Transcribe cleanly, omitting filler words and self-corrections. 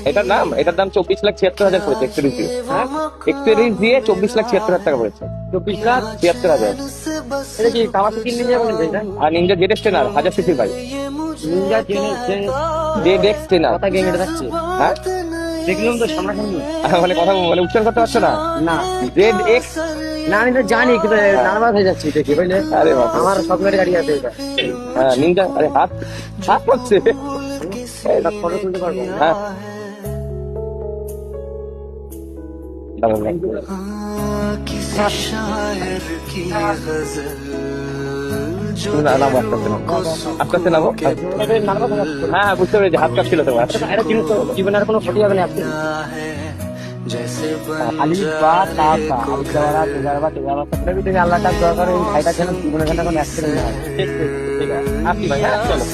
এটার দাম 24,76,000 পড়েছে এক্সেরিজ দিয়ে। এক্সেরিজ দিয়ে 24,76,000 টাকা পড়েছে। 24,76,000। 76,000। এটা কি কাওয়াসাকি নিনজা বলেন এটা? আর নিনজা জেড টেনার 1000 সিসির বাইক। Ninja Z x টেনার। কথা গেম এটা যাচ্ছে। হ্যাঁ দেখলাম তো সামনাসামনি। মানে কথা মানে উচ্চারণ করতে পারছো না? না জেড এক্স। না আমি তো জানি কিন্তু নার্ভাস হয়ে যাচ্ছি দেখি বুঝলে। আরে বাবা। আমার স্বপ্নের গাড়ি আছে এটা। হ্যাঁ নিনজা। আরে হাত হাত পড়ছে। এটা ফটো তুলতে পারবো। হ্যাঁ দাঁড়াও, দাঁড়াও। তুমি নামো আস্তে আস্তে নামো। আস্তে আস্তে নামো। নার্ভাস হয়ে যাচ্ছে। হ্যাঁ বুঝতে পেরেছি, হাত কাঁপছিল তোমার। এটা জিনিস তো জীবনে আর কোনো ক্ষতি হবে না আপনি। আলিফ বা তা তা আলিফ দেওয়ারা তেজারবা তেজারবা সবটা भी তুমি আল্লাহ তাআলা দোয়া করো এই ভাইটার যেন জীবনে কোনো অ্যাক্সিডেন্ট না হয়। ঠিক আছে, ঠিক আছে। আপনি ভাই, হ্যাঁ চলো।